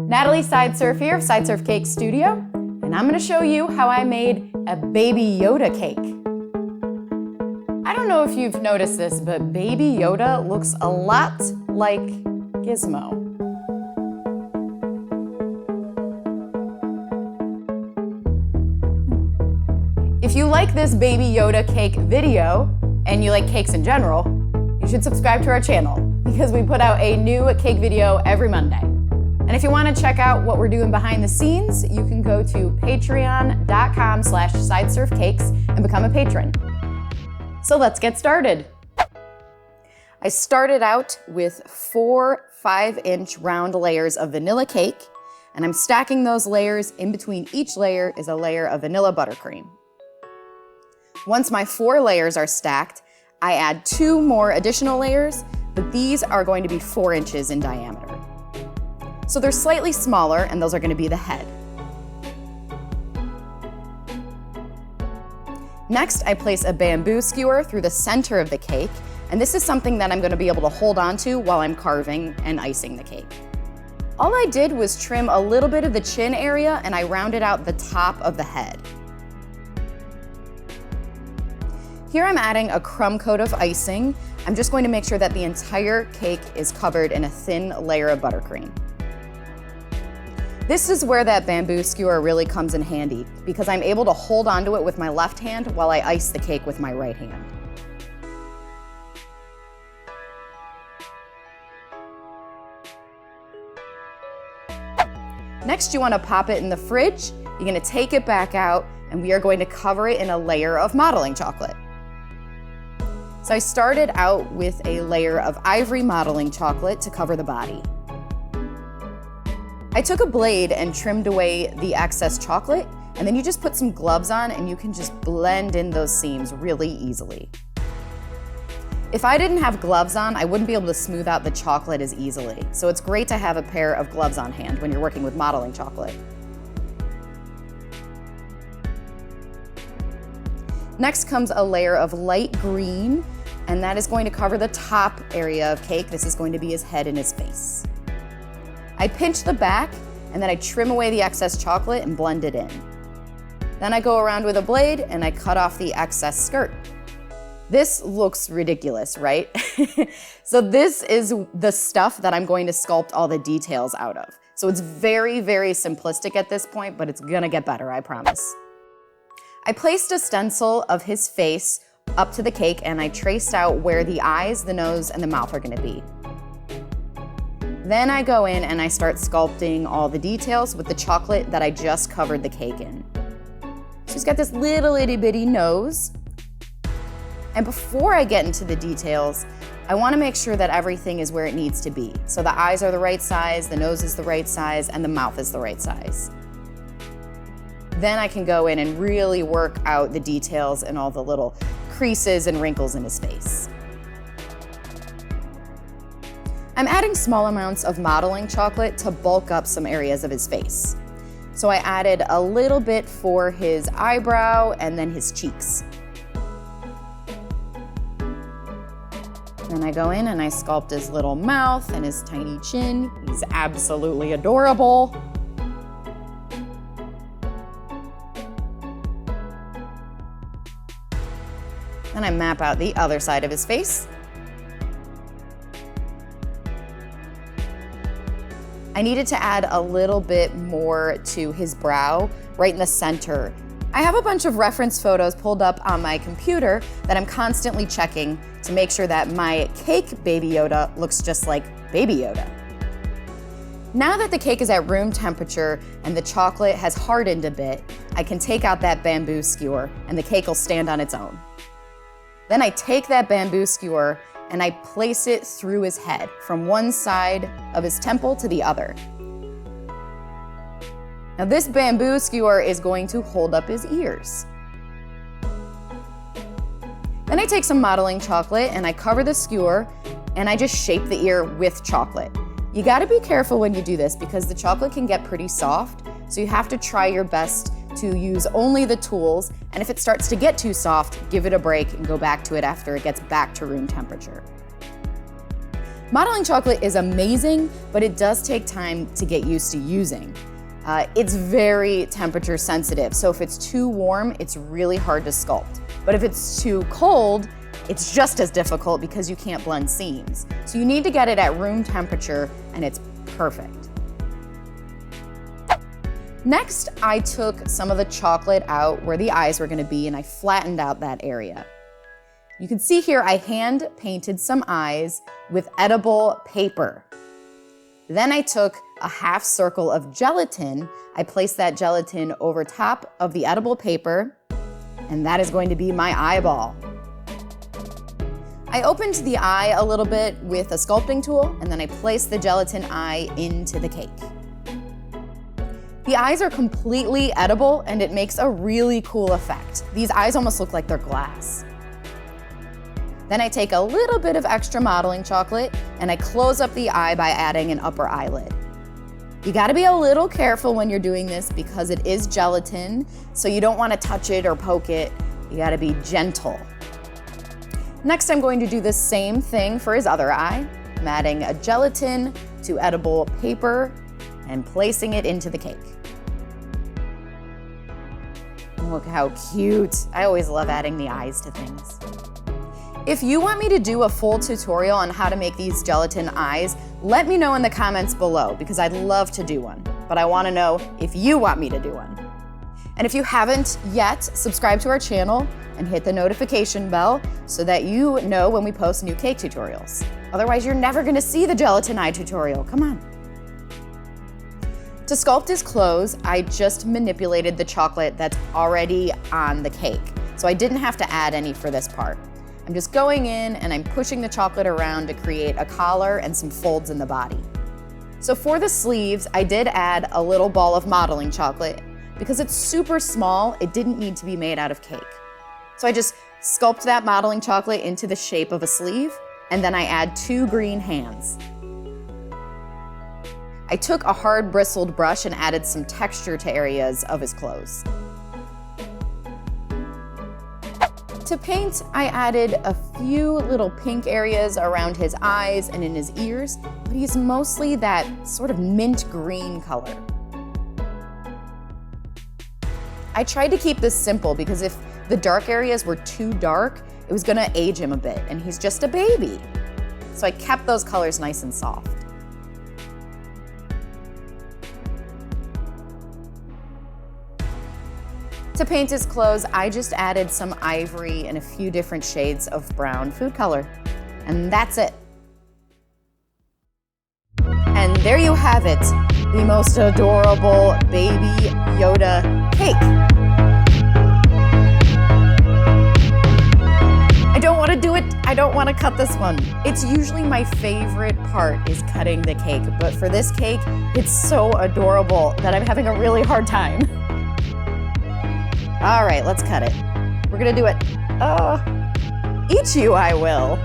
Natalie Sideserf here of Sideserf Cake Studio, and I'm going to show you how I made a Baby Yoda cake. I don't know if you've noticed this, but Baby Yoda looks a lot like Gizmo. If you like this Baby Yoda cake video, and you like cakes in general, you should subscribe to our channel because we put out a new cake video every Monday. And if you want to check out what we're doing behind the scenes, you can go to patreon.com/sideserfcakes and become a patron. So let's get started. I started out with 4 5-inch round layers of vanilla cake, and I'm stacking those layers. In between each layer is a layer of vanilla buttercream. Once my 4 layers are stacked, I add 2 more additional layers, but these are going to be 4 inches in diameter. So they're slightly smaller, and those are going to be the head. Next, I place a bamboo skewer through the center of the cake, and this is something that I'm going to be able to hold on to while I'm carving and icing the cake. All I did was trim a little bit of the chin area, and I rounded out the top of the head. Here I'm adding a crumb coat of icing. I'm just going to make sure that the entire cake is covered in a thin layer of buttercream. This is where that bamboo skewer really comes in handy because I'm able to hold onto it with my left hand while I ice the cake with my right hand. Next, you want to pop it in the fridge. You're going to take it back out, and we are going to cover it in a layer of modeling chocolate. So I started out with a layer of ivory modeling chocolate to cover the body. I took a blade and trimmed away the excess chocolate, and then you just put some gloves on and you can just blend in those seams really easily. If I didn't have gloves on, I wouldn't be able to smooth out the chocolate as easily, so it's great to have a pair of gloves on hand when you're working with modeling chocolate. Next comes a layer of light green, and that is going to cover the top area of cake. This is going to be his head and his face. I pinch the back, and then I trim away the excess chocolate and blend it in. Then I go around with a blade and I cut off the excess skirt. This looks ridiculous, right? So this is the stuff that I'm going to sculpt all the details out of. So it's very, very simplistic at this point, but it's gonna get better, I promise. I placed a stencil of his face up to the cake, and I traced out where the eyes, the nose, and the mouth are gonna be. Then I go in and I start sculpting all the details with the chocolate that I just covered the cake in. So he's got this little itty bitty nose. And before I get into the details, I wanna make sure that everything is where it needs to be. So the eyes are the right size, the nose is the right size, and the mouth is the right size. Then I can go in and really work out the details and all the little creases and wrinkles in his face. I'm adding small amounts of modeling chocolate to bulk up some areas of his face. So I added a little bit for his eyebrow and then his cheeks. Then I go in and I sculpt his little mouth and his tiny chin. He's absolutely adorable. Then I map out the other side of his face. I needed to add a little bit more to his brow, right in the center. I have a bunch of reference photos pulled up on my computer that I'm constantly checking to make sure that my cake Baby Yoda looks just like Baby Yoda. Now that the cake is at room temperature and the chocolate has hardened a bit, I can take out that bamboo skewer and the cake will stand on its own. Then I take that bamboo skewer and I place it through his head from one side of his temple to the other. Now this bamboo skewer is going to hold up his ears. Then I take some modeling chocolate and I cover the skewer and I just shape the ear with chocolate. You gotta be careful when you do this because the chocolate can get pretty soft, so you have to try your best to use only the tools, and if it starts to get too soft, give it a break and go back to it after it gets back to room temperature. Modeling chocolate is amazing, but it does take time to get used to using. It's very temperature sensitive, so if it's too warm, it's really hard to sculpt. But if it's too cold, it's just as difficult because you can't blend seams. So you need to get it at room temperature, and it's perfect. Next, I took some of the chocolate out where the eyes were gonna be, and I flattened out that area. You can see here I hand painted some eyes with edible paper. Then I took a half circle of gelatin. I placed that gelatin over top of the edible paper, and that is going to be my eyeball. I opened the eye a little bit with a sculpting tool, and then I placed the gelatin eye into the cake. The eyes are completely edible, and it makes a really cool effect. These eyes almost look like they're glass. Then I take a little bit of extra modeling chocolate, and I close up the eye by adding an upper eyelid. You gotta be a little careful when you're doing this because it is gelatin, so you don't wanna touch it or poke it. You gotta be gentle. Next, I'm going to do the same thing for his other eye. I'm adding a gelatin to edible paper and placing it into the cake. Look how cute. I always love adding the eyes to things. If you want me to do a full tutorial on how to make these gelatin eyes, let me know in the comments below because I'd love to do one. But I wanna know if you want me to do one. And if you haven't yet, subscribe to our channel and hit the notification bell so that you know when we post new cake tutorials. Otherwise, you're never gonna see the gelatin eye tutorial. Come on. To sculpt his clothes, I just manipulated the chocolate that's already on the cake. So I didn't have to add any for this part. I'm just going in and I'm pushing the chocolate around to create a collar and some folds in the body. So for the sleeves, I did add a little ball of modeling chocolate. Because it's super small, it didn't need to be made out of cake. So I just sculpt that modeling chocolate into the shape of a sleeve, and then I add 2 green hands. I took a hard bristled brush and added some texture to areas of his clothes. To paint, I added a few little pink areas around his eyes and in his ears, but he's mostly that sort of mint green color. I tried to keep this simple because if the dark areas were too dark, it was gonna age him a bit, and he's just a baby. So I kept those colors nice and soft. To paint his clothes, I just added some ivory and a few different shades of brown food color. And that's it. And there you have it, the most adorable baby Yoda cake. I don't want to do it. I don't want to cut this one. It's usually my favorite part is cutting the cake, but for this cake, it's so adorable that I'm having a really hard time. All right, let's cut it. We're gonna do it. Eat you, I will.